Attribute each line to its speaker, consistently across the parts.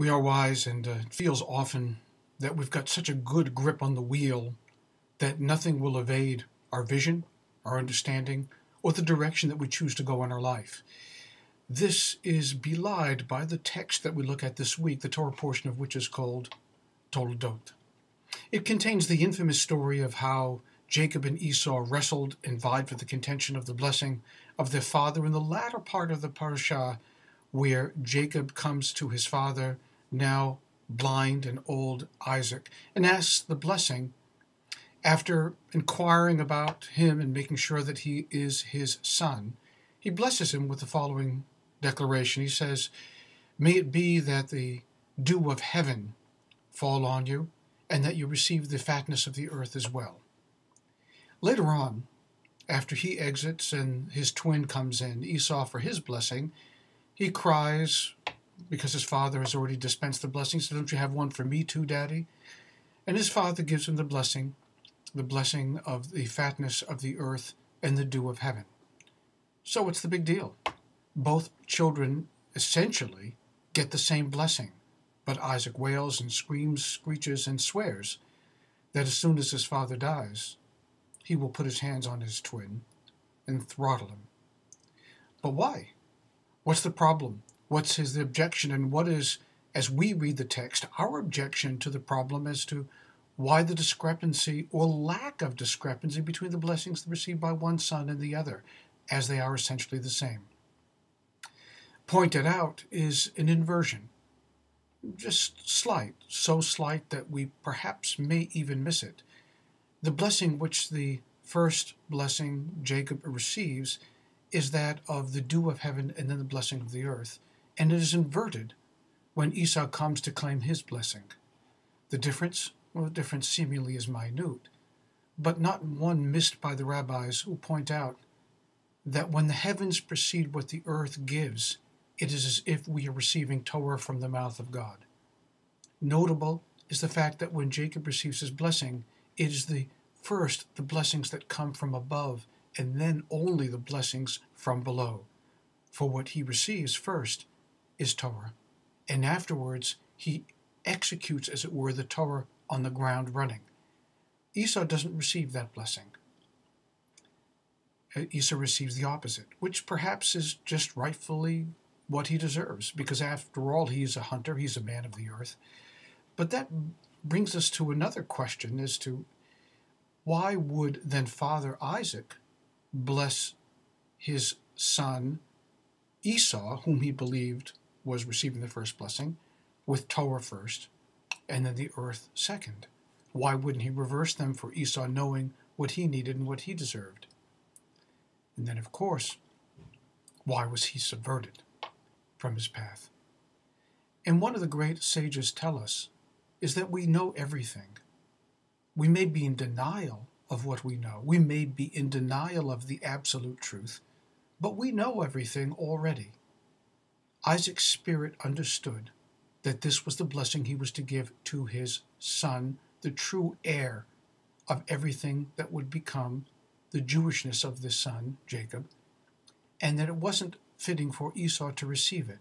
Speaker 1: We are wise, and it feels often that we've got such a good grip on the wheel that nothing will evade our vision, our understanding, or the direction that we choose to go in our life. This is belied by the text that we look at this week, the Torah portion of which is called Toldot. It contains the infamous story of how Jacob and Esau wrestled and vied for the contention of the blessing of their father in the latter part of the parashah, where Jacob comes to his father, now blind and old Isaac, and asks the blessing. After inquiring about him and making sure that he is his son, he blesses him with the following declaration. He says, "May it be that the dew of heaven fall on you, and that you receive the fatness of the earth as well." Later on, after he exits and his twin comes in, Esau, for his blessing, he cries because his father has already dispensed the blessing. So, "Don't you have one for me too, Daddy?" And his father gives him the blessing of the fatness of the earth and the dew of heaven. So what's the big deal? Both children essentially get the same blessing, but Isaac wails and screams, screeches, and swears that as soon as his father dies, he will put his hands on his twin and throttle him. But why? What's the problem? What's his objection? And what is, as we read the text, our objection to the problem as to why the discrepancy or lack of discrepancy between the blessings received by one son and the other, as they are essentially the same? Pointed out is an inversion, just slight, so slight that we perhaps may even miss it. The blessing which the first blessing Jacob receives is that of the dew of heaven and then the blessing of the earth, and it is inverted when Esau comes to claim his blessing. The difference? Well, the difference seemingly is minute, but not one missed by the rabbis, who point out that when the heavens precede what the earth gives, it is as if we are receiving Torah from the mouth of God. Notable is the fact that when Jacob receives his blessing, it is the blessings that come from above, and then only the blessings from below. For what he receives first is Torah, and afterwards he executes, as it were, the Torah on the ground running. Esau doesn't receive that blessing. Esau receives the opposite, which perhaps is just rightfully what he deserves, because after all, he is a hunter, he's a man of the earth. But that brings us to another question as to why would then Father Isaac bless his son Esau, whom he believed was receiving the first blessing, with Torah first, and then the earth second? Why wouldn't he reverse them for Esau, knowing what he needed and what he deserved? And then, of course, why was he subverted from his path? And one of the great sages tell us is that we know everything. We may be in denial of what we know. We may be in denial of the absolute truth, but we know everything already. Isaac's spirit understood that this was the blessing he was to give to his son, the true heir of everything that would become the Jewishness of this son, Jacob, and that it wasn't fitting for Esau to receive it.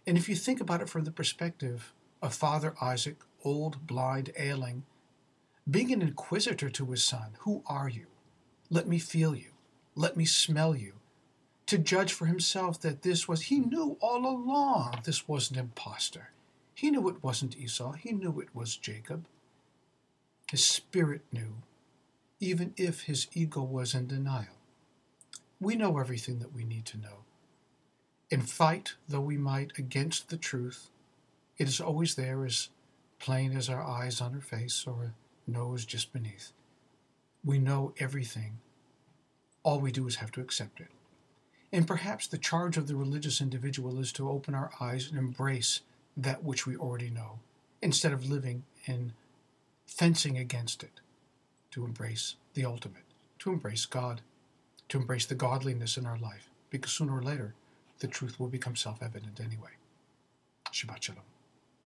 Speaker 1: And if you think about it from the perspective of Father Isaac, old, blind, ailing, being an inquisitor to his son, "Who are you? Let me feel you. Let me smell you," to judge for himself that he knew all along this was an impostor. He knew it wasn't Esau. He knew it was Jacob. His spirit knew, even if his ego was in denial. We know everything that we need to know. And fight though we might against the truth, it is always there, as plain as our eyes on our face or a nose just beneath. We know everything. All we do is have to accept it. And perhaps the charge of the religious individual is to open our eyes and embrace that which we already know, instead of living in fencing against it, to embrace the ultimate, to embrace God, to embrace the godliness in our life, because sooner or later, the truth will become self-evident anyway. Shabbat Shalom.